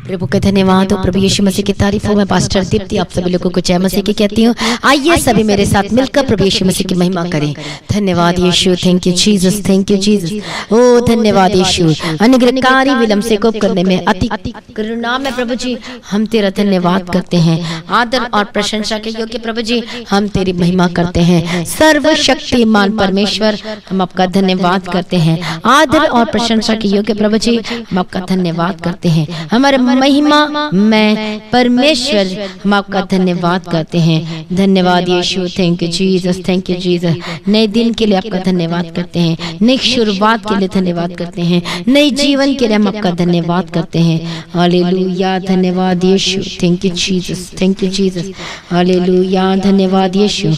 प्रभु का धन्यवाद हो। प्रभु यीशु मसीह की तारीफ हो। मैं पास्टर दीप्ति आप सभी लोगों को जय मसीह की कहती हूँ। आइए सभी मेरे साथ मिलकर प्रभु यीशु मसीह की महिमा करें। धन्यवाद यीशु, thank you Jesus, thank you Jesus. ओ धन्यवाद यीशु, अनुग्रहकारी विलम्ब से कोप करने में अति करुणा में प्रभु जी हम तेरा धन्यवाद करते हैं। आदर और प्रशंसा के योग्य प्रभु जी हम तेरी महिमा करते हैं। सर्वशक्तिमान परमेश्वर हम आपका धन्यवाद करते हैं। आदर और प्रशंसा के योग्य प्रभु जी हम आपका धन्यवाद करते हैं। हमारे महिमा मैं परमेश्वर हम आपका धन्यवाद करते हैं। धन्यवाद यीशु, thank you Jesus, thank you Jesus. नए दिन के लिए आपका धन्यवाद करते हैं। नई शुरुआत के लिए धन्यवाद करते हैं। नए जीवन के लिए हम आपका धन्यवाद करते हैं। हालेलुया, धन्यवाद यीशु, thank you Jesus, thank you Jesus. हालेलुया, धन्यवाद यीशु।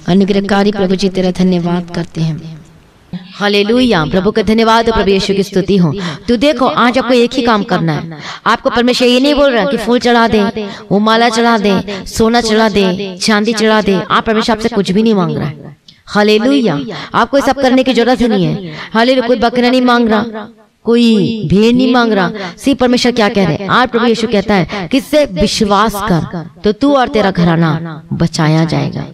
अनुग्रहकारी प्रभु जी तेरा धन्यवाद करते हैं। हालेलुया, प्रभु का धन्यवाद, प्रभु यीशु की स्तुति हो। तो देखो आज आपको एक ही काम करना है। आपको परमेश्वर ये नहीं बोल रहा कि फूल चढ़ा दे, वो माला चढ़ा दे, सोना चढ़ा दे, चांदी चढ़ा दे। आप परमेश्वर आपसे कुछ भी नहीं मांग रहा है। हालेलुया, आपको ये सब करने की जरूरत ही नहीं है। हालेलुया, कोई बकरा नहीं मांग रहा, कोई भेड़ नहीं मांग रहा। सिर्फ परमेश्वर क्या कह रहे हैं? आज प्रभु यीशु कहता है किससे विश्वास कर तो तू और तेरा घराना बचाया जाएगा।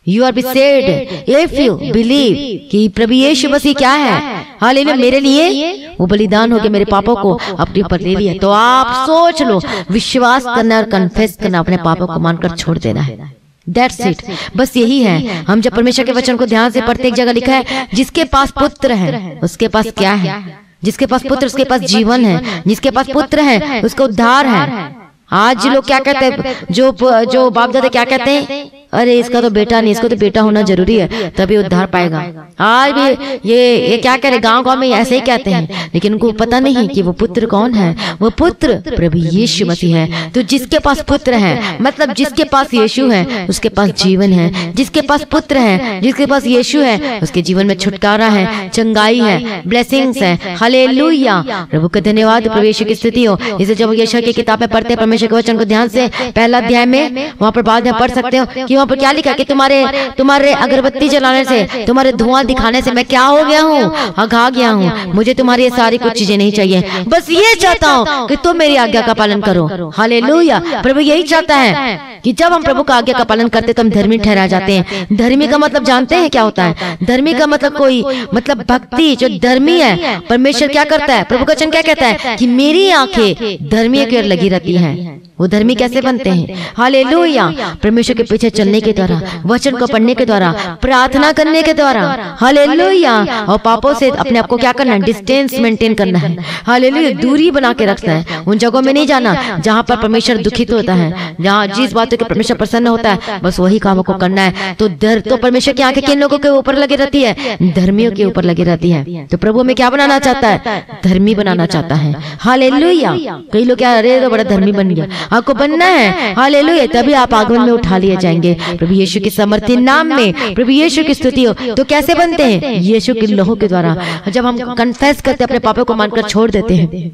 You are be saved if you believe कि प्रभु यीशु मसीह क्या है। हालेलुया, मेरे लिए वो बलिदान हो गया, मेरे पापों को अपने ऊपर ले लिया। तो आप सोच लो, विश्वास करना और कन्फेस करना, अपने पापों को मानकर छोड़ देना है। That's it, बस यही है। हम जब परमेश्वर के वचन को ध्यान से पढ़ते, एक जगह लिखा है जिसके पास पुत्र है उसके पास क्या है? जिसके पास पुत्र उसके पास जीवन है। जिसके पास पुत्र है उसका उद्धार है। आज लोग क्या कहते हैं, जो बाप दादा क्या कहते हैं, अरे इसका तो बेटा नहीं, इसको तो बेटा होना जरूरी है तभी उद्धार पाएगा। आज भी ये क्या कह रहे, गांव में ऐसे ही कहते हैं, लेकिन उनको पता नहीं कि वो पुत्र कौन है। वो पुत्र प्रभु यीशु मसीह है। तो जिसके पास पुत्र है, मतलब जिसके पास यीशु है उसके पास जीवन है। जिसके पास पुत्र है, जिसके पास यीशु है, उसके जीवन में छुटकारा है, चंगाई है, ब्लेसिंग्स है। हालेलुया, प्रभु का धन्यवाद, प्रभु यीशु की स्तुति हो। इसे जब यशायाह की किताब में पढ़ते हैं परमेश्वर के वचन को ध्यान से, पहला अध्याय में वहां पर बाद में पढ़ सकते हो कि वहां पर क्या लिखा कि तुम्हारे अगरबत्ती जलाने से, तुम्हारे धुआं दिखाने से मैं क्या हो गया हूँ, अघा गया हूँ। मुझे तुम्हारी ये सारी कुछ चीजें नहीं चाहिए, बस ये चाहता हूँ कि तुम मेरी आज्ञा का पालन करो। हालेलुया, प्रभु यही चाहता है कि जब हम प्रभु का आज्ञा का पालन करते तो हम धर्मी ठहरा जाते हैं। धर्मी का मतलब जानते हैं क्या होता है? धर्मी का मतलब कोई मतलब भक्ति, जो धर्मी है। परमेश्वर क्या करता है, प्रभु का वचन क्या कहता है कि मेरी आंखें धर्मी की ओर लगी रहती हैं। वो धर्मी कैसे बनते हैं? हालेलुया, परमेश्वर के पीछे चलने के द्वारा, वचन को पढ़ने के द्वारा, प्रार्थना करने के द्वारा। हालेलुया, और पापों से अपने आप को क्या करना है? डिस्टेंस मेंटेन करना है। हालेलुया, दूरी बना के रखना है। उन जगहों में नहीं जाना जहाँ पर परमेश्वर दुखित होता है, जहाँ जिस बातों के परमेश्वर प्रसन्न होता है, बस वही कामों को करना है। तो परमेश्वर की आंखें किन लोगों के ऊपर लगी रहती है? धर्मियों के ऊपर लगी रहती है। तो प्रभु में क्या बनाना चाहता है? धर्मी बनाना चाहता है। हालेलुया, कई लोग क्या, अरे तो बड़ा धर्मी बन गया, आपको बनना है। हालेलुया, तभी आप आगमन में उठा लिए जाएंगे प्रभु यीशु के समर्थी नाम में। प्रभु यीशु की स्तुति हो। तो कैसे बनते हैं? यीशु के लहू के द्वारा। जब हम कन्फेस करते, अपने पापों को मानकर छोड़ देते हैं,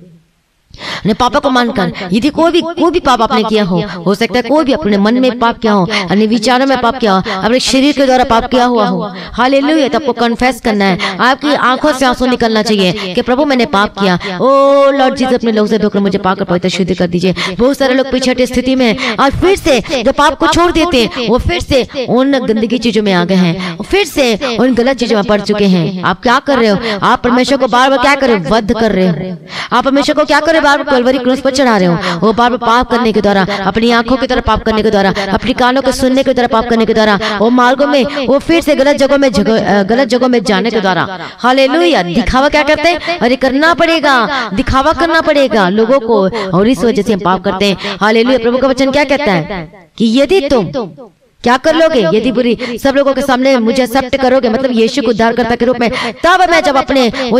अपने पापों को मानकर, यदि कोई भी पाप आपने किया हो सकता है कोई भी अपने मन में पाप किया हो, अपने विचारों में पाप किया हो, अपने शरीर के द्वारा पाप किया हुआ हो। हालेलुया, तो आपको कन्फेस करना है। आपकी आंखों से आंसू निकलना चाहिए कि प्रभु मैंने पाप किया, ओ लॉर्ड जीसस अपने लोग से धोकर मुझे पाकर पवित्र शुद्ध कर दीजिए। बहुत सारे लोग पीछे स्थिति में आज फिर से जो पाप को छोड़ देते हैं, वो फिर से उन गंदगी चीजों में आ गए हैं, फिर से उन गलत चीजों में पड़ चुके हैं। आप क्या कर रहे हो? आप परमेश्वर को बार बार क्या कर रहे हो? वध कर रहे हो। आप परमेश्वर को क्या कर रहे हो? बार बार कलवरी क्रूस पर चढ़ा रहे हो। वो बार बार पाप करने के द्वारा, अपनी आंखों की तरफ पाप करने के द्वारा, अपनी कानों को सुनने के द्वारा पाप करने के द्वारा, वो मार्गों में वो फिर से गलत जगहों में जाने के द्वारा। हालेलुया, दिखावा क्या करते हैं? अरे करना पड़ेगा, दिखावा करना पड़ेगा लोगों को, और इस वजह से हम पाप करते हैं। हालेलुया, प्रभु का वचन क्या कहता है कि यदि तुम क्या कर लोगे, यदि बुरी सब लोगों के सामने मुझे एक्सेप्ट करोगे, मतलब यीशु को उद्धारकर्ता के रूप में, तब मैं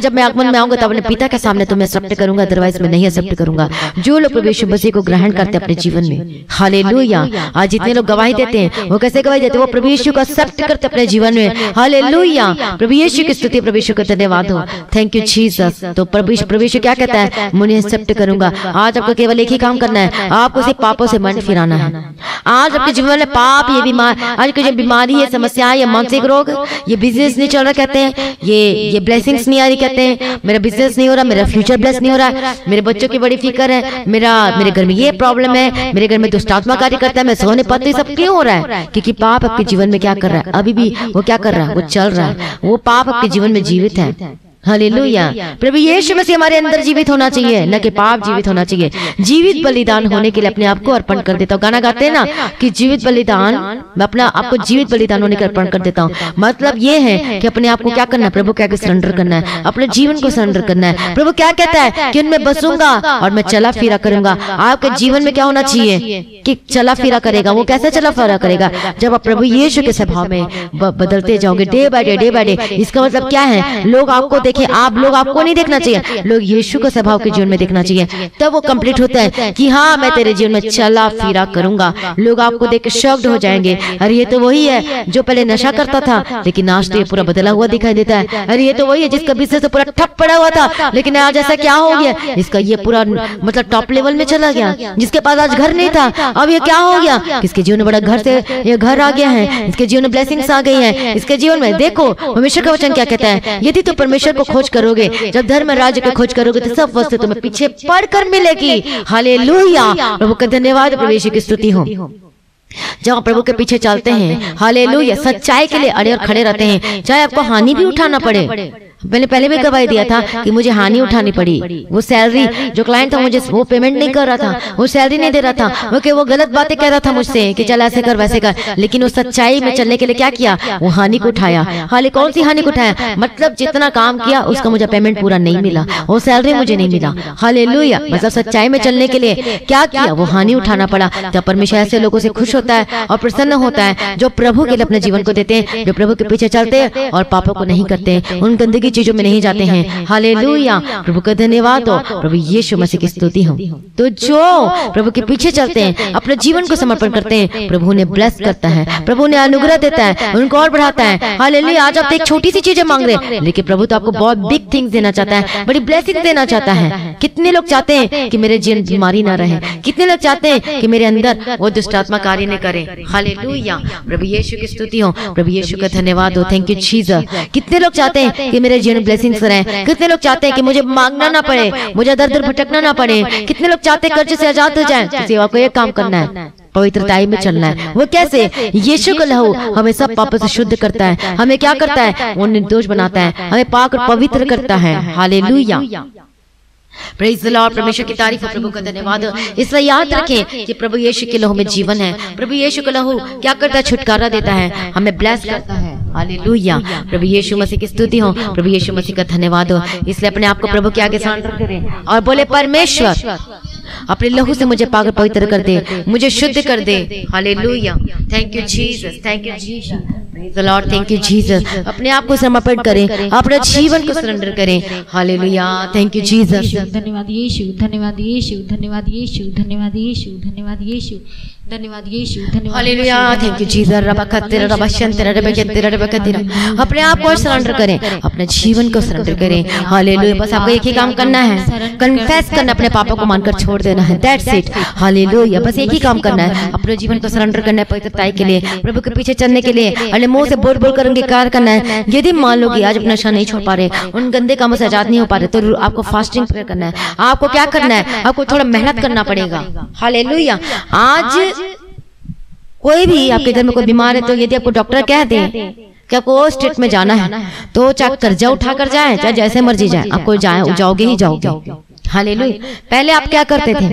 जब मैं आगमन में आऊंगा तब अपने पिता के सामने तुम्हें एक्सेप्ट करूंगा, अदरवाइज मैं नहीं एक्सेप्ट करूंगा। जो लोग प्रभु यीशु मसीह को ग्रहण करते हैं अपने जीवन में, हालेलुया, आज जितने लोग गवाही देते हैं वो कैसे गवाही देते हैं? वो प्रभु यीशु को एक्सेप्ट करते अपने जीवन में। हालेलुया, प्रभु यीशु की स्तुति, प्रभु यीशु को धन्यवाद हो। Thank you Jesus. तो प्रभु यीशु क्या कहता है? मुझे एक्सेप्ट करूंगा। आज आपको केवल एक ही काम करना है, आपको सिर्फ पापों से मन फिराना है। आज आपके जीवन में पाप ये बीमार, आज की जो बीमारी है, समस्या है, मानसिक रोग, ये बिजनेस नहीं चल रहा कहते हैं, ये ब्लेसिंग्स नहीं आ रही कहते हैं, मेरा बिजनेस नहीं हो रहा, मेरा फ्यूचर ब्लेस नहीं हो रहा है, मेरे बच्चों की बड़ी फिक्र है, मेरे घर में ये प्रॉब्लम है, मेरे घर में दुष्ट आत्मा कार्य करता है, मैं सो नहीं पाती, सब क्यों हो रहा है? क्योंकि पाप आपके जीवन में क्या कर रहा है? अभी भी वो क्या कर रहा है? वो चल रहा है, वो पाप आपके जीवन में जीवित है। हालेलुया। प्रभु यीशु मसीह हमारे अंदर जीवित होना चाहिए, न कि पाप जीवित होना चाहिए। जीवित बलिदान होने के लिए अपने आप को अर्पण कर देता हूँ। गाना गाते हैं ना कि जीवित बलिदान, मैं अपना आपको जीवित बलिदान होने के अर्पण कर देता हूँ। मतलब ये है कि अपने आप को क्या करना है? प्रभु क्या सरेंडर करना है, अपने जीवन को सरेंडर करना है। प्रभु क्या कहता है कि उनमें बसूंगा और मैं चला फिरा करूंगा। आपके जीवन में क्या होना चाहिए कि चला फिरा करेगा। वो कैसे चला फिरा करेगा? जब आप प्रभु यीशु के स्वभाव में बदलते जाओगे day by day, day by day. इसका मतलब क्या है? लोग आपको देखे, आप लोग आपको नहीं देखना चाहिए, लोग यीशु के स्वभाव के जीवन में देखना चाहिए। तब वो कंप्लीट होता है कि हाँ मैं तेरे जीवन में चला फिरा करूंगा। लोग आपको देख के शॉक्ड हो जाएंगे, अरे ये तो वही है जो पहले नशा करता था लेकिन आज तो ये पूरा बदला हुआ दिखाई देता है। अरे ये तो वही है जिसका बिजनेस तो पूरा ठप पड़ा हुआ था लेकिन आज ऐसा क्या हो गया, इसका ये पूरा मतलब टॉप लेवल में चला गया। जिसके पास आज घर नहीं था अब ये क्या हो गया, इसके जीवन में बड़ा घर से ये घर आ गया है, इसके जीवन में ब्लेसिंग्स आ गई है इसके जीवन में। देखो परमेश्वर का वचन क्या कहता है, यदि तो परमेश्वर को खोज करोगे, जब धर्म राज्य की खोज करोगे तो सब वस्तु तुम्हें पीछे पड़कर मिलेगी। हालेलुया। प्रभु का धन्यवाद, प्रभु यीशु की स्तुति हो। जब आप प्रभु के पीछे चलते हैं, हालेलुया, सच्चाई के लिए अड़े और खड़े रहते हैं, चाहे आपको हानि भी उठाना पड़े। मैंने पहले भी गवाही दिया था कि मुझे हानि उठानी पड़ी। वो सैलरी जो क्लाइंट था मुझे वो पेमेंट नहीं कर रहा था, वो सैलरी नहीं दे रहा था, क्योंकि वो गलत बातें कह रहा था मुझसे कि चल ऐसे कर वैसे कर। लेकिन वो सच्चाई में चलने के लिए क्या किया? वो हानि को उठाया। हाले कौन सी हानि को उठाया? मतलब जितना काम किया उसका मुझे पेमेंट पूरा नहीं मिला, वो सैलरी मुझे नहीं मिला। हालेलुया। मतलब सच्चाई में चलने के लिए क्या किया? वो हानि उठाना पड़ा। तब परमेश्वर ऐसे लोगों से खुश होता है और प्रसन्न होता है जो प्रभु के लिए अपने जीवन को देते हैं, जो प्रभु के पीछे चलते हैं और पापों को नहीं करते, उन गंदगी चीजों में नहीं जाते हैं। हालेलुया। प्रभु का धन्यवाद हो, प्रभु यीशु मसीह की स्तुति हो। तो जो प्रभु के पीछे चलते हैं, अपने जीवन को समर्पण करते हैं, प्रभु उन्हें ब्लेस करता है, प्रभु उन्हें अनुग्रह देता है, उनको और बढ़ाता है। हालेलुया। आज आप एक छोटी सी चीजें मांग रहे हैं लेकिन प्रभु तो आपको बहुत बिग थिंग्स देना चाहता है, बड़ी ब्लेसिंग देना चाहता है। कितने लोग चाहते हैं कि मेरे जीवन बीमारी ना रहे, कितने लोग चाहते हैं कि मेरे अंदर वो दुष्ट आत्मा कार्य न करे। हालेलुया। प्रभु यीशु की स्तुति हो, प्रभु यीशु का धन्यवाद हो। Thank you Jesus. कितने लोग चाहते हैं कि मेरे जीवन में ब्लेसिंग्स रहे, कितने लोग चाहते हैं कि मुझे मांगना ना पड़े, मुझे दर दर भटकना ना पड़े। कितने लोग चाहते हैं कर्ज से आजाद हो जाए। तो सेवा को एक काम करना है, पवित्रताई में चलना है। वो कैसे? यीशु का लहू हमें सब पापों से शुद्ध करता है, हमें क्या करता है? वो निर्दोष बनाता है, हमें पाक और पवित्र करता है। हालेलुया। Praise the Lord. परमेश्वर की तारीफ हो, प्रभु का धन्यवाद हो। इसलिए याद रखें कि प्रभु यीशु के लहू में जीवन है। प्रभु यीशु का लहू क्या करता है? छुटकारा देता है, हमें ब्लेस करता है। हालेलुया। प्रभु यीशु मसीह की स्तुति हो, प्रभु यीशु मसीह का धन्यवाद हो। इसलिए अपने आप को प्रभु के आगे सरेंडर करें और बोले परमेश्वर अपने लहू से मुझे पाक पवित्र कर दे, मुझे शुद्ध कर दे। हालेलुया। Thank you Jesus, thank you Jesus, praise the Lord, thank you Jesus. अपने आप को समर्पित करें, अपने जीवन को सरेंडर करें। हालेलुया। Thank you Jesus. धन्यवाद यीशु, धन्यवाद यीशु, धन्यवाद यीशु, धन्यवाद यीशु, धन्यवाद यीशु, धन्यवाद यीशु, धन्यवाद। हालेलुया। Thank you Jesus. रबा खत्तेरा रबा शंतेरा रबा खत्तेरा रबा खत्तेरा। अपने आप को सरेंडर करें, अपने जीवन को सरेंडर करें। हालेलुया। बस आपको एक ही काम करना है, कन्फेस करना, अपने पापों को मानकर छोड़ देना है। That's it. हालेलुया। बस एक ही काम करना है, अपने जीवन को सरेंडर करना है पवित्रताई के लिए, प्रभु के पीछे चलने के लिए। अपने मुंह से बोल बोल कर उनके कार्य करना है। यदि मान लो कि आज अपना नशा नहीं छोड़ पा रहे, उन गंदे कामों से आजाद नहीं हो पा रहे, तो आपको फास्टिंग प्रेयर करना है। आपको क्या करना है? आपको थोड़ा मेहनत करना पड़ेगा। हालेलुया। आज कोई भी आपके घर में कोई बीमार है तो यदि आपको डॉक्टर कह दे कि आपको वो स्टेट में जाना है तो चाहे कर्जा उठा कर जाए, चाहे जैसे मर्जी जाए, आपको जाओगे ही जाओगे। हालेलुया। पहले आप क्या करते थे?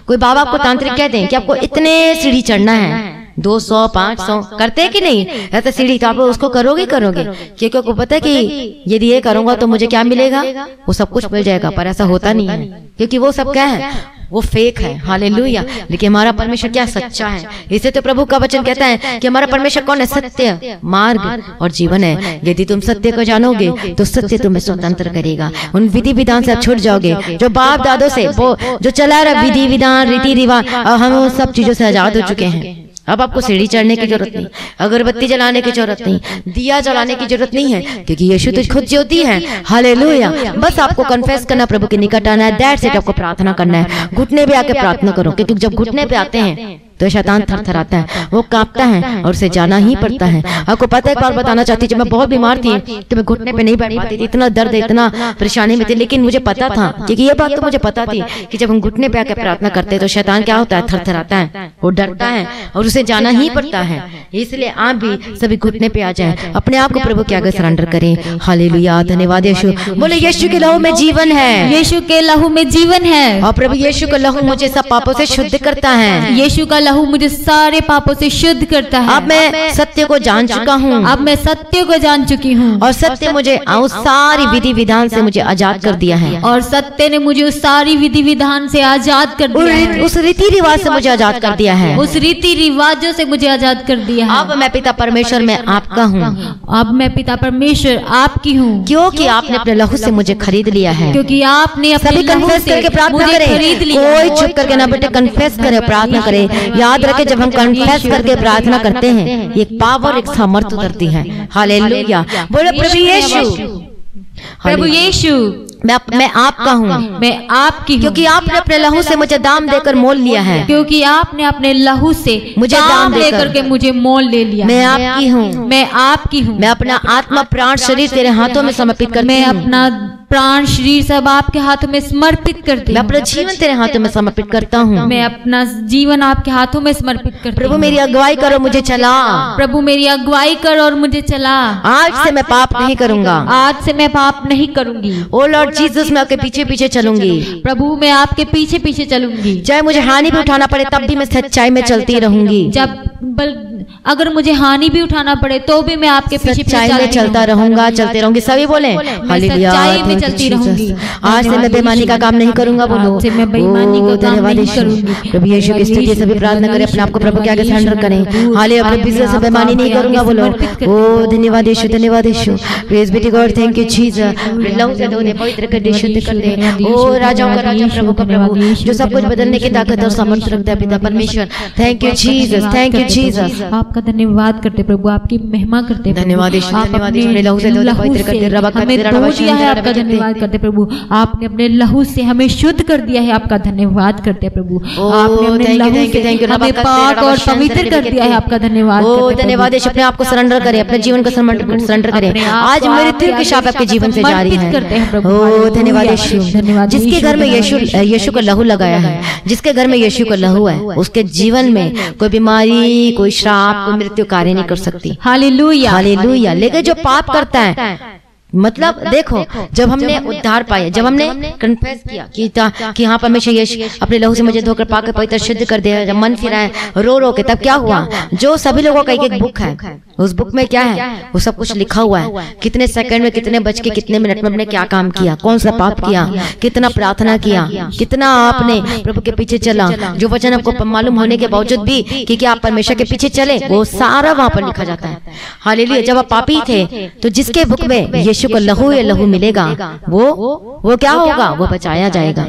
कोई बाबा आपको तांत्रिक कह दें कि आपको इतने सीढ़ी चढ़ना है, 200 500 करते कि नहीं? ऐसा सीढ़ी तो आप उसको करोगे क्योंकि आपको पता है कि यदि ये करूंगा तो मुझे क्या मिलेगा? वो सब कुछ मिल जाएगा। पर ऐसा होता नहीं है, क्योंकि वो सब क्या है? वो फेक है। हालेलुया। लेकिन हमारा परमेश्वर क्या सच्चा है। इसे तो प्रभु का वचन कहता है कि हमारा परमेश्वर कौन है? सत्य, मार्ग और जीवन है। यदि तुम सत्य को जानोगे तो सत्य तुम्हें स्वतंत्र करेगा। उन विधि विधान से आप छूट जाओगे जो बाप दादों से वो जो चला रहा विधि विधान रीति रिवाज, हम उन सब चीजों से आजाद हो चुके हैं। अब आपको सीढ़ी चढ़ने की जरूरत नहीं, अगरबत्ती जलाने की जरूरत नहीं, दिया जलाने की जरूरत नहीं है, क्योंकि यीशु तो खुद ज्योति है। हालेलुया। बस आपको कन्फेस करना, प्रभु के निकट आना है। That's it. आपको प्रार्थना करना है, घुटने पे आके प्रार्थना करो, क्योंकि जब घुटने पे आते हैं तो शैतान थरथराता है, वो कांपता है और उसे जाना ही पड़ता है। आपको पता है, एक बार बताना चाहती, जब मैं बहुत बीमार थी तो मैं घुटने पे नहीं बैठ पाती थी, इतना दर्द, इतना परेशानी में थी। लेकिन मुझे पता था, क्योंकि ये बात तो मुझे पता थी कि जब हम घुटने पे आकर प्रार्थना करते हैं तो शैतान क्या होता है, थरथराता है, वो डरता है और उसे जाना ही पड़ता है। इसलिए आप भी सभी घुटने पे आ जाएं, अपने आप को प्रभु के आगे सरेंडर करें। हालेलुया, धन्यवाद यीशु। बोले यीशु के लहू में जीवन है, यीशु के लहू में जीवन है। और प्रभु यीशु का लहू मुझे सब पापों से शुद्ध करता है। यीशु का लहू मुझे सारे पापों से शुद्ध करता है। अब मैं सत्य को जान चुका हूँ, अब मैं सत्य को जान चुकी हूँ, और सत्य मुझे उस सारी विधि विधान से मुझे आजाद कर दिया है, और सत्य ने मुझे उस सारी विधि विधान से आजाद कर दिया है, उस रीति रिवाज से मुझे आजाद कर दिया है, उस रीति रिवाजों से मुझे आजाद कर दिया है। अब मैं पिता परमेश्वर में आपका हूँ, अब मैं पिता परमेश्वर आपकी हूँ, क्योंकि आपने अपने लहू से मुझे खरीद लिया है। क्योंकि आपने अपने सभी लहू कन्फेस से करके प्रार्थना मुझे करें, खरीद लिया कोई है। चुप करके ना बैठे, कन्फेस करें, प्रार्थना करें। याद रखें, जब हम कन्फेस करके प्रार्थना करते हैं एक पावर, एक सामर्थ उतरती है। हालेलुया, बोलो प्रभु यीशु, प्रभु यीशु, मैं आपका हूँ, मैं आपकी हूँ, क्योंकि आपने अपने लहू से मुझे दाम देकर मोल लिया है। क्योंकि आपने अपने लहू से मुझे दाम लेकर के मुझे मोल ले लिया। मैं आपकी हूँ, मैं आपकी हूँ। मैं अपना आत्मा प्राण शरीर तेरे हाथों में समर्पित करती मैं हूँ। अपना प्राण शरीर सब आपके हाथों में समर्पित करती मैं हूँ। अपना जीवन तेरे हाथों में समर्पित करता हूँ। मैं अपना जीवन आपके हाथों में समर्पित करती हूँ। प्रभु मेरी अगुवाई करो, मुझे चला। प्रभु मेरी अगुवाई कर और मुझे चला। आज से मैं पाप नहीं करूंगा, आज से मैं पाप नहीं करूंगी। ओ लॉर्ड जीसस, मैं आपके पीछे पीछे चलूंगी। प्रभु मैं आपके पीछे पीछे चलूंगी। चाहे मुझे हानि भी उठाना पड़े तब भी मैं सच्चाई में चलती रहूंगी। अगर मुझे हानि भी उठाना पड़े तो भी मैं आपके पीछे सच्चाई में चलता रहूंगा, चलते रहूंगी। सभी बोले हालेलुया, सच्चाई में चलती रहूंगी। आज से मैं बेईमानी का काम नहीं करूंगा। बोलो आज से मैं बेईमानी का काम नहीं करूंगी। प्रभु यीशु की स्तुति, सभी प्रार्थना करें, अपने आप को प्रभु के आगे सरेंडर करें। हालेलुया, प्रभु से बेईमानी नहीं करूंगा। बोलो ओ धन्यवाद यीशु, धन्यवाद यीशु। Praise be to God, thank you Jesus. लहू से धोने, पवित्र कर दे, शुद्ध कर दे। ओ राजाओं का राजा, प्रभु का प्रभु, जो सब कुछ बदलने की ताकत और सामर्थ्य रखता है, पिता परमेश्वर। Thank you Jesus, thank you Jesus. आपका धन्यवाद करते प्रभु, आपकी महिमा करते। धन्यवाद यीशु, धन्यवाद यीशु। लहू से धोने, पवित्र कर दे, रबा कर दे, रबा दिया है। आपका धन्यवाद करते प्रभु, आपने अपने लहू से हमें शुद्ध कर दिया है। आपका धन्यवाद करते हैं प्रभु, आपने अपने लहू से हमें पाक और पवित्र कर दिया है। आपका धन्यवाद। ओ धन्यवाद यीशु। अपने आप को सरेंडर करें, अपने जीवन को सरेंडर करें। आज मृत्यु के शाप आपके जीवन से जारी है। ओ धन्यवाद यीशु। जिसके घर में यीशु का लहू लगाया है, जिसके घर में यीशु का लहू है, उसके जीवन में कोई बीमारी, कोई श्राप, कोई मृत्यु कार्य नहीं कर सकती। Hallelujah, hallelujah. लेकिन जो पाप करता है, मतलब देखो, जब हमने उद्धार पाया, जब हमने कन्फेस किया कि हाँ परमेश्वर यीशु अपने लहू से मुझे धोकर पाकर पवित्र शुद्ध कर दिया, जब मन फिराए रो रो के, तब क्या हुआ? जो सभी लोगों का एक एक बुक है, उस बुक में क्या है? वो सब कुछ लिखा हुआ है। कितने सेकंड में, कितने बज के कितने मिनट में हमने क्या काम किया, कौन सा पाप किया, कितना प्रार्थना किया, कितना आपने प्रभु के पीछे चला। जो वचन आपको मालूम होने के बावजूद भी कि क्या आप परमेश्वर के पीछे चले, वो सारा वहां पर लिखा जाता है। हालेलुया। जब आप पापी थे तो जिसके बुक में यीशु को लहू या लहू मिलेगा, वो क्या होगा? वो बचाया जाएगा।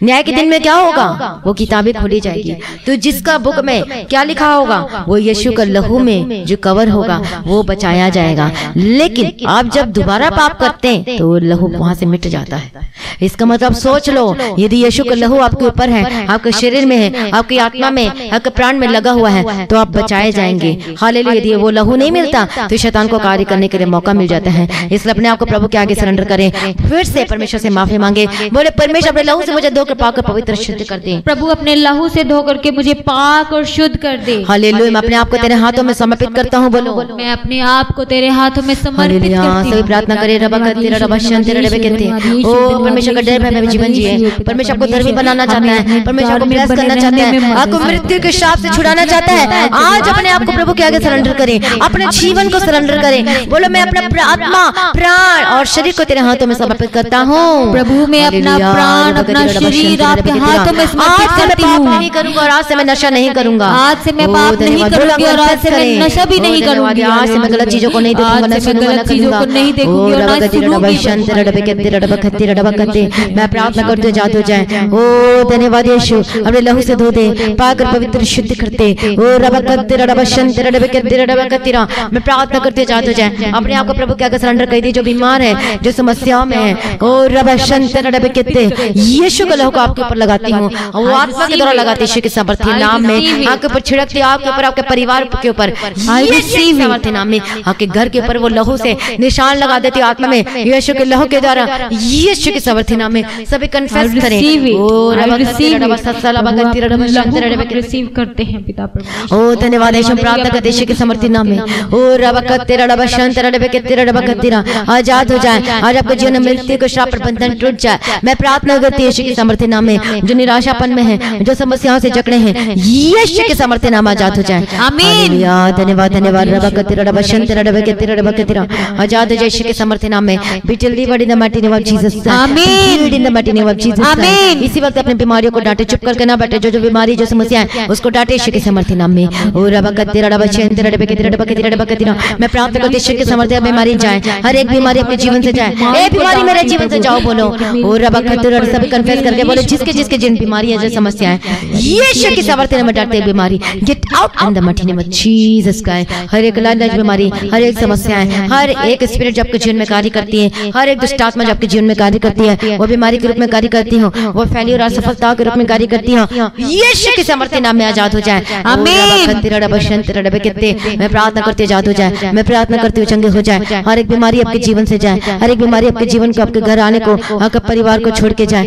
न्याय के दिन में क्या होगा? वो किताबें खोली जाएगी। तो जिसका बुक में क्या लिखा होगा, वो यीशु का लहू में जो कवर होगा, वो बचाया जाएगा। लेकिन आप जब दोबारा पाप करते हैं तो वो लहू वहां से मिट जाता है। इसका मतलब सोच लो, यदि यीशु का लहू आपके ऊपर है, आपके शरीर में है, आपकी आत्मा में, आपके प्राण में लगा हुआ है, तो आप बचाए जाएंगे। हालेलुया। यदि वो लहू नहीं मिलता तो शैतान को कार्य करने के लिए मौका मिल जाता है। इसलिए अपने आप को प्रभु के आगे सरेंडर करें, फिर से परमेश्वर से माफी मांगे। बोले परमेश्वर अपने लहू से मुझे धोकर पाक और पवित्र शुद्ध कर दे। प्रभु अपने लहू से धो करके मुझे पाक और शुद्ध कर दे। हालेलुया। मैं अपने आप को तेरे हाथों में समर्पित करता हूँ। बोलो मैं अपने आप को तेरे हाथों में समर्पित करती हूँ। सभी प्रार्थना करें। रबा कर तेरा रबा शन तेरा रबे कहते हैं। ओ परमेश्वर का डर में जीवन जिए। परमेश्वर आपको धर्मी बनाना चाहता है, परमेश्वर आपको ब्लेस करना चाहता है, आपको मृत्यु के शाप से छुड़ाना चाहता है। आज अपने आप को प्रभु के आगे सरेंडर करें, अपने जीवन को सरेंडर करें। बोलो मैं अपना आत्मा, प्राण और शरीर को तेरे हाथों में समर्पित करता हूँ। प्रभु मैं अपना प्राण, अपना शरीर आपके हाथों में समर्पित करती हूँ। पाप नहीं करूंगा और आज से मैं नशा नहीं करूंगा। आज से मैं पाप नहीं करूंगी और आज से मैं नशा भी नहीं करूंगी। करूंगी, आज से मैं गलत चीजों को नहीं देखूंगा, ना सुनूंगा, ना करूंगा। देखूंगी और ना सुनूंगी। मैं प्रार्थना करती हूँ जादू जाए। ओ धन्यवाद यीशु, अपने लहू से धो दे, पाकर पवित्र शुद्ध करते। ओ मैं प्रार्थना करती हूँ जादू जाए। अपने आप को प्रभु के आगे सरेंडर कर दी, जो बीमार है, जो समस्याओं में है। ओ यीशु का लहू को आपके ऊपर लगाती हूँ, वो आत्मा के द्वारा लगाती यीशु के सामर्थ्य नाम में। आपके ऊपर छिड़कती, आपके ऊपर, आपके परिवार के ऊपर सामर्थ्य नाम में, आपके घर के ऊपर वो लहू से निशान लगा देती आत्मा में, यीशु के लहू के द्वारा, यीशु के सामर्थ्य नाम में। सभी कन्फेस करें। रिसीव करते हैं पिता प्रभु। ओ धन्यवाद यीशु, प्रार्थना करते यीशु के सामर्थ्य नाम में। ओ आजाद हो जाए आज आपके जीवन में, मृत्यु को श्राप बंधन टूट जाए। मैं प्रार्थना करती हूँ यीशु के सामर्थ्य नाम में, जो निराशापन में है, जो समस्याओं से जकड़े हैं, यीशु के सामर्थ्य नाम आजाद हो जाए। आमीन। धन्यवाद धन्यवाद। आजाद हो जाए यीशु के सामर्थ्य नाम में। Be delivered in the mighty name of Jesus. आमीन। In the mighty name of Jesus. आमीन। इसी वक्त अपने बीमारियों को डांटे, चुप करके ना बैठे। जो बीमारी, जो समस्या है, उसको डांटे यीशु के सामर्थ्य नाम में। मैं प्रार्थना करती यीशु के सामर्थ्य बीमारी जाए, हर एक बीमारी अपने जीवन से जाए। ए बीमारी मेरे जीवन से जाओ बोलो। और सभी कन्फेस करके बोलो, जिसके जिसके जिन बीमारी है, जो समस्या है, यीशु के सामर्थ्य नाम डांटते बीमारी get out in the mighty name of Jesus का। हर एक लाइलाज बीमारी, हर एक समस्या है, हर एक स्पिरिट जो आपके जीवन में कार्य करती है, हर एक दुष्ट आत्मा जो आपके जीवन में कार्य करती है, वो बीमारी के रूप में कार्य करती हो, वो फेल्यूर और असफलता के रूप में कार्य करती हो, यीशु के सामर्थ्य नाम में आजाद हो जाए। आमीन। मैं प्रार्थना करती हूँ आजाद हो जाए। मैं प्रार्थना करती हूँ चंगे हो जाए। हर एक बीमारी आपके जीवन से जाए, हर एक बीमारी आपके जीवन को, आपके घर आने को, आपके परिवार को छोड़ के जाए।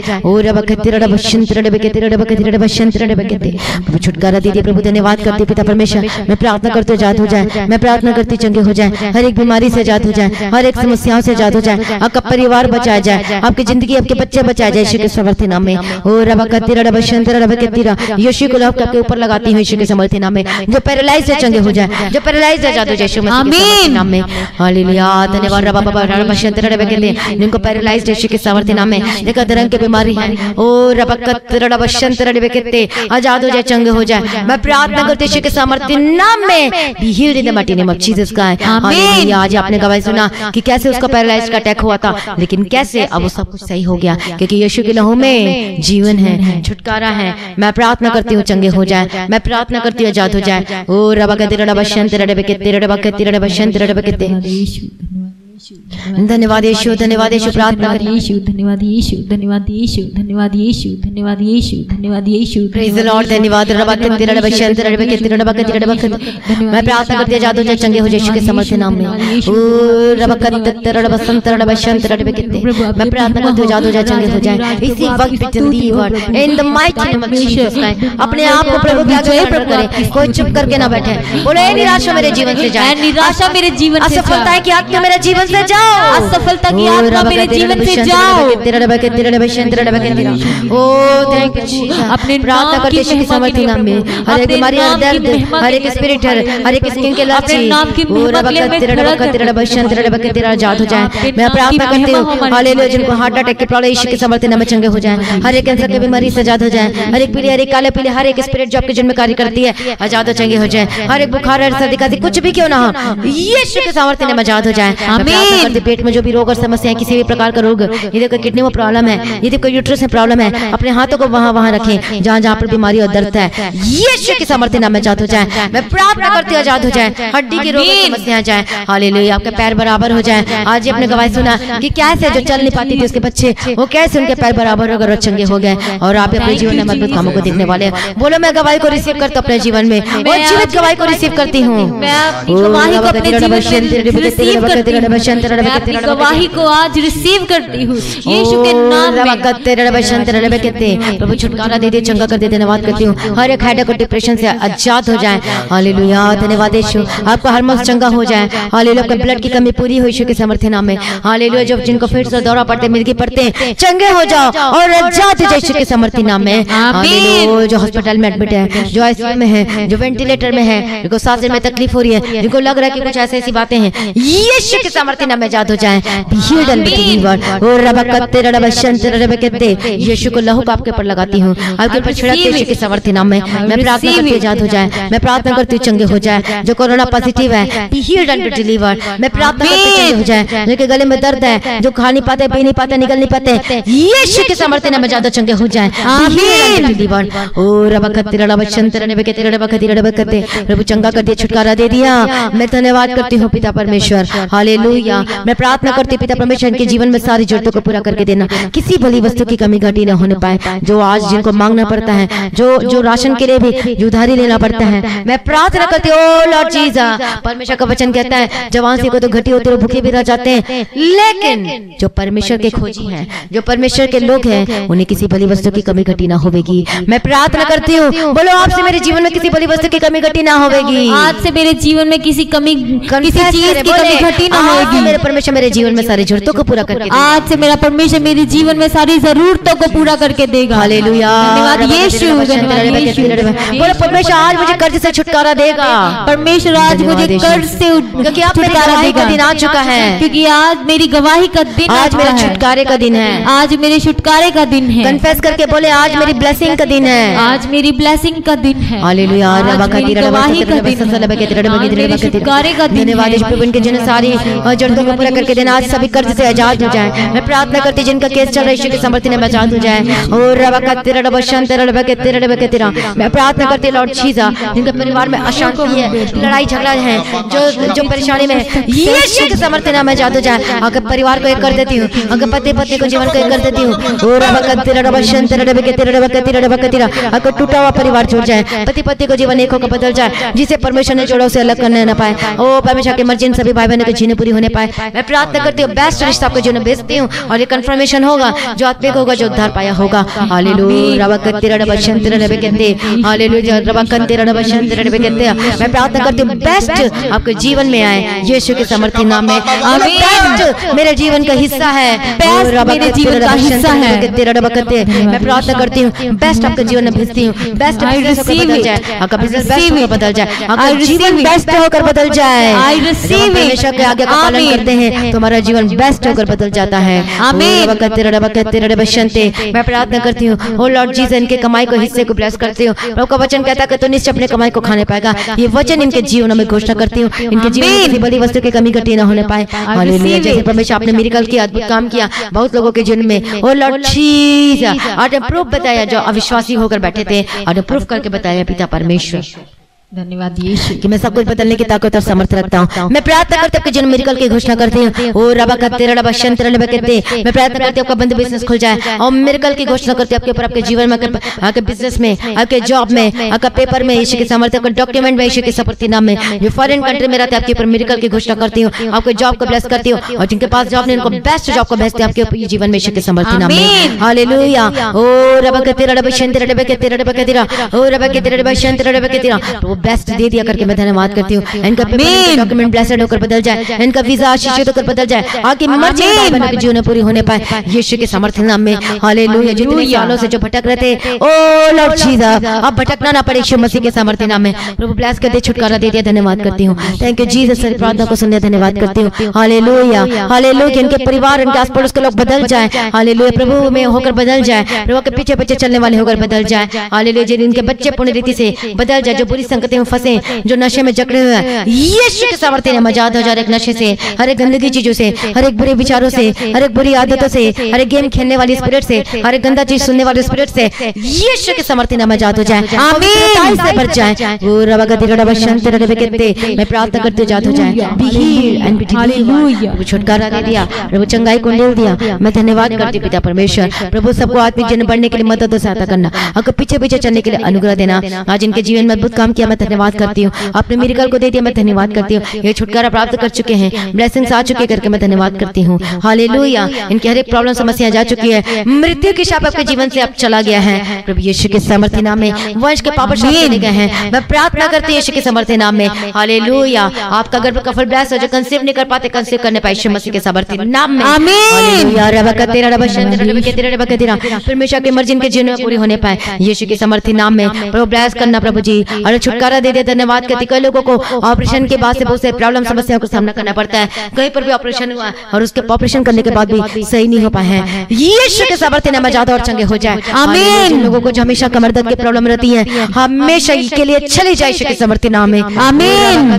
छुटकारा दीजिए प्रभु। धन्यवाद करती पिता परमेश्वर। मैं प्रार्थना करती हूँ आजाद हो जाए। मैं प्रार्थना करती चंगे हो जाए, हर एक बीमारी से आजाद हो जाए, हर एक समस्याओं से आजाद हो जाए, आपका परिवार बचाया जाए, आपकी जिंदगी, आपके बच्चे बचाए जाए यीशु के सामर्थ्य नाम में। यीशु को लहू के ऊपर लगाती हूँ यीशु के सामर्थ्य नाम में। जो पैरालाइज है चंगे हो जाए, जो पैरालाइज है आजाद हो जाए यीशु मसीह के सामर्थ्य नाम में। हालेलुया। धन्यवाद जिनको पैरालाइज यीशु के सामर्थ्य नाम में, देखा रंग की बीमारी है, ओ आजाद हो जाए, चंगे हो जाए। मैं प्रार्थना करती यीशु के सामर्थ्य नाम में। Be healed in the mighty name of Jesus का। आमीन। आज आपने गवाही सुना कि कैसे उसका पैरालाइज का अटैक हुआ था, लेकिन कैसे अब वो सब कुछ सही हो गया, क्योंकि यीशु के लहू में जीवन है, छुटकारा है। मैं प्रार्थना करती हूँ चंगे हो जाए, मैं प्रार्थना करती हूँ आजाद हो जाए। ओ धन्यवाद यीशु, धन्यवाद यीशु। प्रार्थना यीशु, धन्यवाद यीशु, धन्यवाद यीशु, धन्यवाद यीशु, धन्यवाद यीशु, धन्यवाद यीशु। Praise the Lord. धन्यवाद। मैं प्रार्थना करती हूँ आजाद हो जाए, चंगे हो जाए यीशु के सामर्थ्य नाम में। मैं प्रार्थना करती हूँ आजाद हो जाए, चंगे हो जाए इसी वक्त इन the mighty name of Jesus. अपने आप को प्रभु के आगे सरेंडर करें, कोई चुप करके ना बैठे। बोले निराशा मेरे जीवन से जाए, निराशा मेरे जीवन से, असफलता की आत्मा मेरे जीवन से जाओ, असफलता की आत्मा मेरे जीवन से जाओ। ओ थैंक यू जीसस। अपने प्रार्थना करते यीशु के सामर्थ्य नाम में। हर एक बीमारी, हर दर्द, हर एक स्पिरिट, हर एक स्किन के लक्षण आजाद हो जाए। मैं प्रार्थना करती हूँ हालेलुया, जिनको हार्ट अटैक की प्रॉब्लम यीशु के सामर्थ्य नाम में चंगे हो जाए, हर एक कैंसर की बीमारी से आजाद हो जाए, हर एक पीले, हर एक काले पीले, हर एक स्पिरिट जो आपके जीवन में कार्य करती है आजाद हो, चंगे हो जाए। हर एक बुखार, हर सर्दी खांसी कुछ भी क्यों ना हो, यीशु के सामर्थ्य नाम में आजाद हो जाए। आमीन। पेट में जो भी रोग और समस्या है, किसी भी प्रकार का रोग, यदि कोई किडनी में प्रॉब्लम है, यदि कोई यूट्रस में प्रॉब्लम है, अपने हाथों को वहां वहां रखें जहां जहां पर बीमारी और दर्द है, यीशु के सामर्थ्य नाम में आजाद हो जाए। मैं प्रार्थना करती हूँ आजाद हो जाए, हड्डी की रोग और समस्या जाए। हालेलुया। आपके पैर बराबर हो जाए। आज आपने गवाही सुना कि कैसे जो चल नहीं पाती थी उसके बच्चे, वो कैसे उनके पैर बराबर हो गए और चंगे हो गए, और आप अपने जीवन में अद्भुत कामों को देखने वाले हैं। बोलो मैं गवाही को रिसीव करता हूँ अपने जीवन में, और जीवित गवाही को रिसीव करती हूँ। गवाही को आज रिसीव करती हूँ यीशु के नाम में। प्रभु छुटकारा दे दे, चंगा कर दे। धन्यवाद करती हूँ। हर एक हेडेक और डिप्रेशन से आजाद हो जाए। हालेलुया। धन्यवाद यीशु। आपका हर मस्त चंगा हो जाए। हालेलुया। आपका ब्लड की कमी पूरी हो यीशु के सामर्थ्य नाम में। हालेलुया। जो जिनको फिर से दौरा पड़ते, मिर्गी पड़ते हैं, चंगे हो जाओ और आजाद हो जाए यीशु के सामर्थ्य नाम में। हालेलुया। जो हॉस्पिटल में एडमिट है, जो आईसीयू में है, जो वेंटिलेटर में है, जिनको सांस लेने में तकलीफ हो रही है, जिनको लग रहा है कि कुछ ऐसी बातें हैं, यीशु के सामर्थ्य नाम में आजाद हो जाए। Be healed and be delivered. ओ रबा कत्ते रबा शंते रबा कहते यीशु को लहू को आपके ऊपर लगाती हूँ, आपके ऊपर छिड़कती हूँ यीशु के सामर्थ्य नाम में। मैं प्रार्थना करती हूँ आजाद हो जाए, मैं प्रार्थना करती हूँ चंगे हो जाए। जो कोरोना पॉजिटिव है B healed and be delivered. मैं प्रार्थना करती हूँ चंगे हो जाए। जो के गले में दर्द है, जो खा नहीं पाते, पी नहीं पाते, निकल नहीं पाते, यीशु के सामर्थ्य नाम में आजाद चंगे हो जाए। प्रभु चंगा कर दिया, छुटकारा दे दिया। मैं धन्यवाद करती हूँ पिता परमेश्वर, हालेलुया। मैं प्रार्थना करती हूँ पिता परमेश्वर के जीवन में सारी जरूरतों को पूरा करके देना, किसी भली वस्तु की कमी घटी न होने पाए। जो आज जिनको मांगना पड़ता है, जो राशन के लिए भी उधारी लेना पड़ता है, मैं प्रार्थना करती हूँ ओ लॉर्ड जीसस। परमेश्वर का वचन कहता है जवान को तो घटी होती है, भूखे भी रह जाते हैं, लेकिन जो परमेश्वर के खोजी हैं, जो परमेश्वर के लोग हैं, उन्हें किसी भली वस्तु की कमी घटी ना होगी। मैं प्रार्थना करती हूँ, बोलो आपसे मेरे जीवन में किसी भली वस्तु की कमी घटी ना होगी। आज से मेरे जीवन में किसी चीज की कमी घटी ना होगी। मेरे परमेश्वर मेरे जीवन में सारी जरूरतों को पूरा करके, आज से मेरा परमेश्वर मेरे जीवन में सारी जरूरतों को पूरा करके देगा। हालेलुया। धन्यवाद यीशु। बोलो परमेश्वर आज मुझे कर्ज से छुटकारा देगा। परमेश्वर आज मुझे कर्ज से क्योंकि आप मेरी गवाही का दिन आ चुका है, क्योंकि आज मेरी गवाही का दिन, आज मेरे छुटकारे का दिन है, आज मेरे छुटकारे का दिन है। कन्फेस करके बोले आज मेरी ब्लेसिंग का दिन है, आज मेरी ब्लेसिंग का दिन है। हालेलुया। गवाही का दिन है, छुटकारे का दिन है। धन्यवाद प्रभु, इनके जिन सारी जरूरतों को पूरा करके देना, आज सभी कर्ज से आजाद हो जाए। मैं प्रार्थना करती जिनका केस चल रहा है यीशु के सामर्थ्य में आजाद हो जाए। और रबा का तेरा रबा शांत रबा के तेरा मैं प्रार्थना करती लॉर्ड जीसस, जिनके परिवार में अशांति है, लड़ाई झगड़ा है, जो परेशानी में यीशु के सामर्थ्य में आजाद हो जाए। अगर परिवार को एक कर देती हूँ, अगर पति पत्नी को जीवन को एक कर देती हूँ। और रबा का तेरा रबा शांत रबा के तेरा अगर टूटा हुआ परिवार जुड़ जाए, पति पत्नी को जीवन एक होकर बदल जाए, जिसे परमेश्वर ने जोड़ा उसे अलग करने न पाए। ओ परमेश्वर के मर्जी सभी भाई बहनों की जीवन पूरी होने पाए। मैं प्रार्थना करती हूँ बेस्ट रिश्ता आपको जीवन भेजती हूँ, और ये कंफर्मेशन होगा जो आत्मिक होगा, जो उद्धार पाया होगा। हालेलुया। रबा का तेरा रबा शांत रबा कहते, हालेलुया। रबा का तेरा रबा शांत रबा कहते। मैं प्रार्थना करती हूँ बेस्ट आपके जीवन में आए यीशु के सामर्थ्य नाम में। बेस्ट मेरे जीवन का हिस्सा है, मेरे जीवन का हिस्सा है। मैं प्रार्थना करती हूँ बेस्ट आपके जीवन में भेजती हूँ, बेस्ट बदल जाए, आपका बिजनेस बेस्ट होकर बदल जाए, आपका जीवन बेस्ट होकर बदल जाए। परमेश्वर के आगे का पालन करते हैं, तुम्हारा जीवन बेस्ट होकर बदल जाता है। मैं प्रार्थना करती हूँ ओ लॉर्ड जीसस, इनके कमाई को हिस्से को ब्लेस करती हूँ। प्रभु का वचन कहता है कि तू निश्चय अपने कमाई को खाने पाएगा। ये वचन इनके जीवन में घोषणा करती हूँ, इनके जीवन में किसी बड़ी वस्तु की कमी घटी न होने पाए। हालेलुया। जैसे परमेश्वर आपने मिरेकल किया, अद्भुत काम किया बहुत लोगों के जीवन में, ओ लॉर्ड जीसस आपने प्रूफ बताया, जो अविश्वासी होकर बैठे थे आपने प्रूफ करके बताया पिता परमेश्वर। धन्यवाद यीशु कि मैं सब कुछ बदलने की ताकत और सामर्थ्य रखता हूँ। मैं प्रार्थना करती हूँ कि जन्म मिरेकल की घोषणा करती हूँ। ओ रबा का तेरा रबा शंत रबा कहते, मैं प्रार्थना करती हूँ आपका बंद बिजनेस खुल जाए, और मिरेकल की घोषणा करती हूँ आपके ऊपर, आपके जीवन में, आपके बिजनेस में, आपके जॉब में, आपका पेपर में यीशु के सामर्थ्य, आपके डॉक्यूमेंट में यीशु के सामर्थ्य नाम में। जो फॉरेन कंट्री में रहते हैं आपके ऊपर मिरेकल की घोषणा करती हूँ, आपके जॉब को ब्लेस करती हूँ, और जिनके पास जॉब नहीं उनको बेस्ट जॉब को भेजती हूँ आपके जीवन में यीशु के सामर्थ्य नाम में। हालेलुया। ओ रबा का तेरा रबा शंत रबा के तेरा ओ रबा के तेरा रबा शंत रबा के तेरा वो बेस्ट दे दिया मैं धन्यवाद करती हूँ। इनका डॉक्यूमेंट ब्लेस्ड होकर बदल जाए, इनका वीजा आशीषित होकर बदल जाए, आगे मर्जी के जीवन पूरी होने पाए यीशु के सामर्थ्य नाम में। हालेलुया। जितने सालों से जो भटक रहे थे, ओ लॉर्ड जीसस अब भटकना ना पड़े यीशु मसीह के सामर्थ्य नाम में। प्रभु ब्लेस कर दे, छुटकारा दे दिया, धन्यवाद करती हूँ। थैंक यू जीसस, सारी प्रार्थना को सुनने धन्यवाद करती हूँ। हालेलुया। हालेलुया। इनके परिवार, इनके आस पड़ोस के लोग बदल जाए, हालेलुया, प्रभु में होकर बदल जाए, प्रभु के पीछे पीछे चलने वाले होकर बदल जाए। हालेलुया। इनके बच्चे पूर्ण रीति से बदल जाए, जो बुरी संगति में फंसे, जो नशे में जकड़े हुए हैं, यीशु के सामर्थ्य में आजाद हो जाए। एक नशे से, हर एक गंदगी चीजों से, हर एक बुरे विचारों से, हर एक बुरी आदतों से, हर एक गेम खेलने वाली स्पिरिट से, हर एक गंदा चीज सुनने वाली स्पिरिट से यीशु के सामर्थ्य में आजाद हो जाए, आमीन से बच जाए। वो रबा का तेरा रबा शांत रबा कहते, मैं प्रार्थना करते आजाद हो जाए। Be healed and be delivered. वो छुटकारा दे दिया, प्रभु चंगाई को ले दिया। मैं धन्यवाद करती हूं पिता परमेश्वर। प्रभु सबको आत्मिक जन्म बढ़ने के लिए मदद और सहायता करना, आपको पीछे पीछे चलने के लिए अनुग्रह देना। आज इनके जीवन में अद्भुत काम किया, मैं धन्यवाद करती हूँ। आपने मिरेकल को दे दिया, मैं धन्यवाद करती हूँ। ये छुटकारा प्राप्त कर चुके हैं, ब्लेसिंग्स आ चुके करके मैं धन्यवाद करती हूँ। हालेलुया। इनकी हर एक प्रॉब्लम समस्या जा चुकी है, मृत्यु की शाप आपके जीवन से अब चला गया है प्रभु यीशु के सामर्थ्य नाम में। वंश के पाप शाप चले गए हैं, मैं प्रार्थना करती हूँ यीशु के सामर्थ्य नाम में। हालेलुया। आपका गर्भ का फल ब्लेस हो, जो कंसीव नहीं कर पाते कंसीव करने पाए यीशु मसीह के सामर्थ्य नाम में। आमीन। रबा का तेरा रबा शंत रबा के तेरा परमेश्वर की मर्जी इनके जीवन में पूरी होने पाए यीशु के सामर्थ्य नाम में। प्रभु ब्लेस करना प्रभु जी, और छुटकारा छुटकारा दे दे। धन्यवाद करती कई लोगों को ऑपरेशन के बाद से बहुत से प्रॉब्लम समस्याओं का सामना करना पड़ता है, कहीं पर भी ऑपरेशन हुआ और उसके ऑपरेशन करने के बाद भी सही नहीं हो पाए हैं, यीशु के सामर्थ्य नाम में ज्यादा और चंगे हो जाए। आमीन। लोगों को जो हमेशा कमर दर्द की प्रॉब्लम रहती है हमेशा के लिए चले जाए यीशु के सामर्थ्य नाम में। आमीन।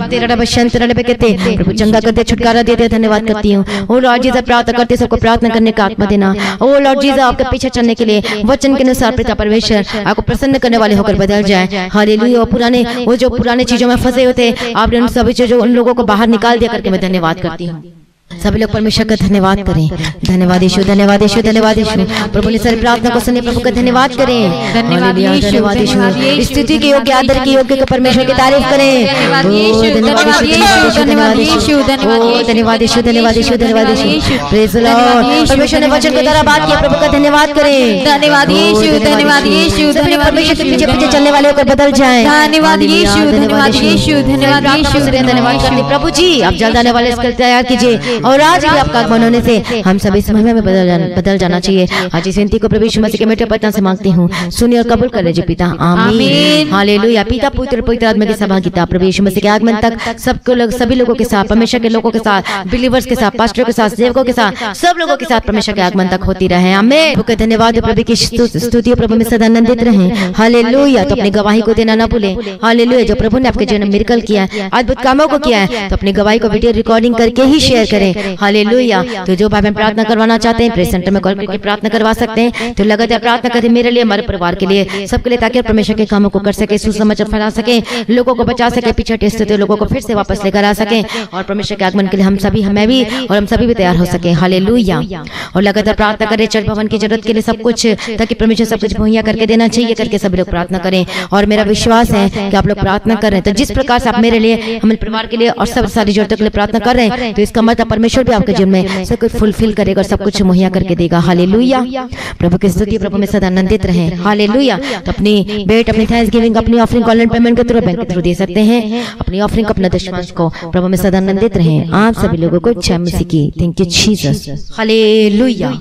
प्रभु चंगा कर दे, छुटकारा दे दे। धन्यवाद करती हूँ। ओ लॉर्ड जीसस प्रार्थना करते सबको प्रार्थना करने का आत्मा देना। ओ लॉर्ड जीसस आपके पीछे चलने के लिए वचन के अनुसार पिता परमेश्वर आपको प्रसन्न करने वाले होकर बदल जाए। हालेलुया। वो जो पुराने चीजों में फंसे होते आपने उन सभी चीजों उन लोगों को बाहर निकाल दिया करके मैं धन्यवाद करती हूँ। सभी लोग परमेश्वर का धन्यवाद करें। धन्यवाद यीशु, धन्यवाद यीशु, धन्यवाद यीशु। प्रभु ने सारी प्रार्थना को सुने, प्रभु का धन्यवाद करें। धन्यवाद यीशु, धन्यवाद यीशु। स्तुति के योग्य, आदर के योग्य को परमेश्वर की तारीफ करें। धन्यवाद यीशु, धन्यवाद यीशु, धन्यवाद यीशु, धन्यवाद यीशु, धन्यवाद यीशु, धन्यवाद यीशु। Praise the Lord. परमेश्वर ने वचन के द्वारा बात किया, प्रभु का धन्यवाद करें। धन्यवाद यीशु, धन्यवाद यीशु, धन्यवाद। परमेश्वर के पीछे पीछे चलने वाले होकर बदल जाएं। धन्यवाद यीशु, धन्यवाद यीशु, धन्यवाद यीशु। धन्यवाद करते प्रभु जी, आप जल्द आने वाले इसके तैयार कीजिए और आज भी आपका आगमन होने से हम सभी इस महिमा में बदल जाना चाहिए। आज इस विनती को प्रभु यीशु मसीह के मीठे पत्ता से मांगती हूँ, सुनिए और कबूल कर लीजिए पिता। आमीन। हालेलुया। पिता पुत्र पवित्र आत्मा की सहभागिता प्रभु यीशु मसीह के आगमन तक सभी लोगों के साथ, परमेश्वर के लोगों के साथ, बिलीवर्स के साथ, पास्टरों के साथ, सेवकों के साथ, सब लोगों के साथ परमेश्वर के आगमन तक होती रहे। आमीन। प्रभु का धन्यवाद। प्रभु की स्तुति प्रभु में सदा आनंदित रहें। हालेलुया। तो अपनी गवाही को देना ना भूलें। हालेलुया। जो प्रभु ने आपके जीवन में मिरेकल किया है, अद्भुत कामों को किया है, तो अपनी गवाही को वीडियो रिकॉर्डिंग करके ही शेयर करें। हालेलुया। तो जो भाई बहन प्रार्थना करवाना चाहते हैं प्रेयर सेंटर में कॉल करके प्रार्थना करवा सकते हैं। तो लगातार प्रार्थना करें मेरे लिए, हमारे परिवार के लिए, सबके लिए, ताकि परमेश्वर के कामों को कर सके, सुसमाचार फैला सके, लोगों को बचा सके, पीछे टेस्ट लोगों को फिर से वापस लेकर आ सके और परमेश्वर के आगमन के लिए हम सभी भी तैयार हो सके। हालेलुया। और लगातार प्रार्थना करें चर्च भवन की जरूरत के लिए सब कुछ, ताकि परमेश्वर सब कुछ मुहैया करके देना चाहिए करके सभी लोग प्रार्थना करें। और मेरा विश्वास है कि आप लोग प्रार्थना कर रहे हैं, तो जिस प्रकार से आप मेरे लिए, हमारे परिवार के लिए और सब सारी जरूरतों के लिए प्रार्थना कर रहे हैं, तो इसका मतलब परमेश्वर भी आपके जीवन में सब कुछ फुलफिल करेगा और सब कुछ मुहैया करके देगा। हालेलुया। प्रभु की स्तुति प्रभु में सदा आनंदित रहे। हालेलुया। तो अपनी बेट, अपनी थैंक्सगिविंग, अपनी ऑफरिंग ऑनलाइन पेमेंट के थ्रू, बैंक के थ्रू दे सकते हैं। अपनी ऑफरिंग, अपना दशमांश को प्रभु में सदा आनंदित रहे। आप सभी लोगों को जय मसीह की। Thank you Jesus. हालेलुया।